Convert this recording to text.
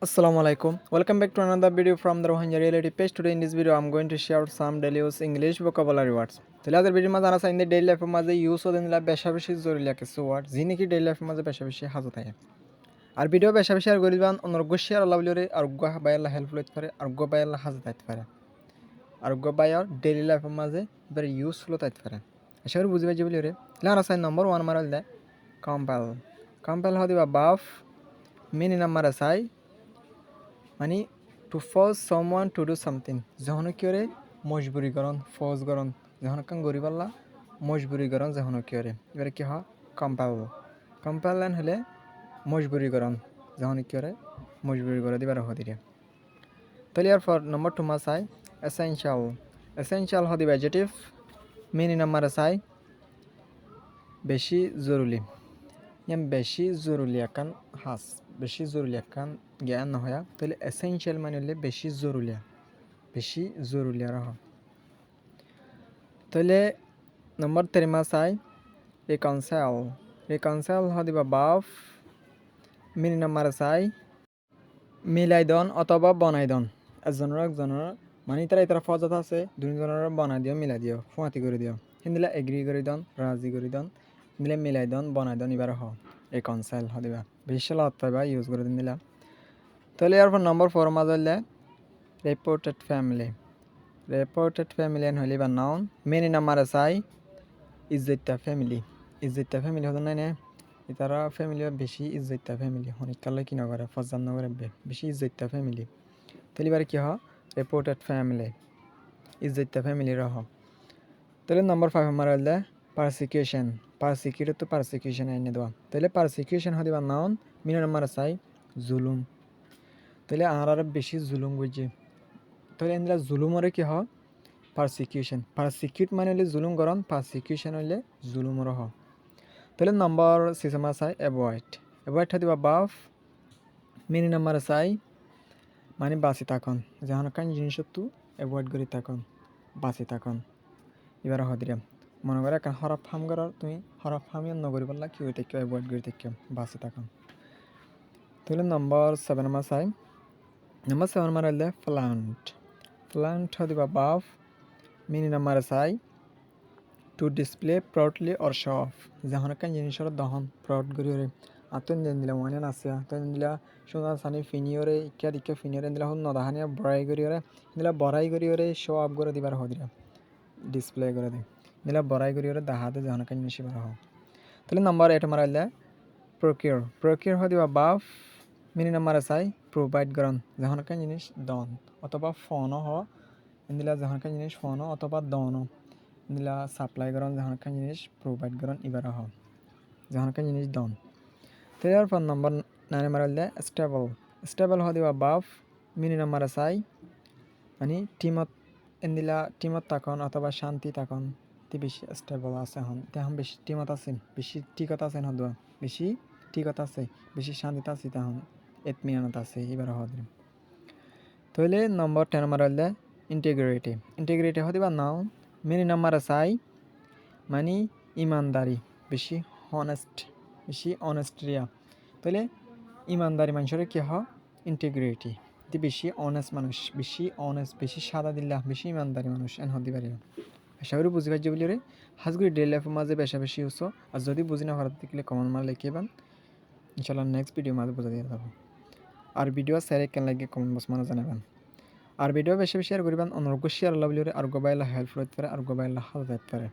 Assalamu alaikum. Welcome back to another video from the Rohingya Reality page. Today in this video I'm going to share some daily use English vocabulary words. তাহলে আজকের ভিডিওর মাঝে আনা sign daily লাইফের মাঝে use হতে নিলা বেশা বেশি জরুরি কিছু ওয়ার্ড যিনি কি ডেইলি লাইফের মাঝে বেশা বেশি হাজত থাকে আর ভিডিও বেশা বেশি আর গরিবান অনর্গ শেয়ার আল্লাহ বলিরে আরোগ্য বাইয়াল্লাহ হেল্প লইতে পারে আরোগ্য বাইয়াল্লাহ হাজত আইতে পারে আরোগ্য বাইয়ার ডেইলি লাইফের মাঝে ভেরি ইউজফুল আইতে পারে আশা করি বুঝি পাইছি বলিরে তাহলে আনা সাইন নম্বর 1 মারাল দে কম্পেল কম্পেল হদিবা বাফ মিনি নাম্বার আসাই মানে to force someone to do something যখন কিরে মজবুরিকরণ ফোর্সকরণ যখন কান গরিবাল্লা মজবুরিকরণ যখন কিরে এবারে কি হয় কম্পেলেন হলে মজবুরিকরণ যখন কিরে মজবুরি করে দিবার হদিরে তাহলে আর ফর নম্বর 2 মাস আই এসেনশিয়াল হদিবা অ্যাডজেক্টিভ মিনি নাম্বার আসাই বেশি জরুরি বেশি জরুরি একান হাস বেশি জরুরি একান জ্ঞান নহয় তাহলে এসেনশিয়াল মানে হলে বেশি জরুরি আর তাহলে নম্বর 3 মাস আই রিকনসাইল হদিবা বাফ মিনি নাম্বার চাই মিলাই দন অথবা বনাই দন একজনের মানে তারা ফজত আছে দুজনের বনাই দিও মিলাই দিও ফুয়াতি করে দিও হিন্দিলা এগ্রি করে দন রাজি করে দন হিন্দিলা মিলাই দন বনাই দন এবার রিকনসাইল হদিবা বেশি লাভ পাইবা ইউজ করে দিলা তাহলে এরপর নম্বর 4 মাঝে হলে রিপোর্টেড ফ্যামিলি হইলে বা নাউন মেনি নাম্বার চাই ইজ্জতটা ফ্যামিলি হতো না তারা ফ্যামিলি বেশি ইজ্জতটা ফ্যামিলি অনেককালে কি নগরে ফজান নগরে বেশি ইজ্জতটা ফ্যামিলি তাহলে এবার কি হয় রিপোর্টেড ফ্যামিলি ইজ্জতটা ফ্যামিলি রহ তাহলে নম্বর 5 আমার হলে পারসিকিউশন এনে দেওয়া তাহলে পারসিকিউশন হতে বা নাউন মিনি নাম্বার চাই জুলুম তাহলে আর বেশি জুলুম বুঝছি তাহলে এনলা জুলুমরে কি হয় পারসিকিউট মানে হলে জুলুম গরম পারসিকিউশন হলে জুলুমর হ তাহলে নম্বর 6 আমার চাই অ্যাভয়েড হতে বাফ মিনি নাম্বার চাই মানে বাঁচি থাকুন যখন কান জিনিস তো অ্যাভয়েড করে থাকুন বাঁচি থাকুন এবার হদিরাম মনে করে এখন হরফ ফার্ম করার তুমি হরফ ফার্মিও নগরী বললা কি হয়ে থাকি অ্যাভয়েড করে থাকি বাঁচি থাকুন তাহলে নম্বর 7 আমার চাই নম্বর 7 আমার হলে প্লান্ট হতে বাফ মিনি নাম্বার চাই to display proudly or show off যখন কান জিনিসের দহন প্রাউড করি ওরে আতন দেন দিলা মনে আছে আতন দিলা সোনা সানি ফিনিওরে ইকা দিকে ফিনিওরে দিলা হন নদাহানিয়া বড়াই করি ওরে শো অফ করে দিবার হদিরা ডিসপ্লে করে দিলা বড়াই করি ওরে দাহাতে যখন কান জিনিস বার হ তাহলে নাম্বার 8 মারাইলে প্রকিউর হদিবা বাফ মিনি নাম্বার চাই প্রোভাইড করন যখন কান জিনিস দন অথবা ফোনও হ দিলা যখন কান জিনিস ফোনও অথবা দনও দিলা সাপ্লাই করন যখন কান জিনিস প্রোভাইড করন এবার হ যখন কান জিনিস দন তার পর নম্বর 9 মারাইলে স্টেবল হদিবা বাফ মিনি নাম্বার চাই মানে টিমত থাকুন অথবা শান্তি থাকুন তে বেশি স্টেবল আছে হন তেহন বেশি টিমত আছেন বেশি টিকত আছেন হদুয়া বেশি টিকত আছে বেশি শান্তিতে আছে তেহন এতমিয়ানত আছে এবার হদিন তাহলে নম্বর 10 মারাইলে ইন্টিগ্রিটি হদিবা নাও মিনি নাম্বার চাই মানে ইমানদারি বেশি অনেস্টরিয়া তাহলে ইমানদারি মানুষের কি হয় ইন্টিগ্রিটি বেশি অনেস্ট মানুষ বেশি সাদা দিল্লা বেশি ইমানদারি মানুষ এন হতে পারি আশা করি বুঝি পাইছি বলি রে হাজগুড়ি ডেইলি লাইফের মাঝে বেশি হচ্ছ আর যদি বুঝি না ভারত দেখলে কমেন্ট মার লিখে পান ইনশাল্লাহ নেক্সট ভিডিও মাঝে বোঝা দিয়ে যাবো আর ভিডিও স্যার কেন লাগে কমেন্ট বক্স মানে জানাবেন আর ভিডিও বেশি শেয়ার করবেন অনুরোগ শেয়ার আল্লাহ বলি আর গোবাইলা হেল্প করতে পারে আর গোবাইলা হাল দিতে পারে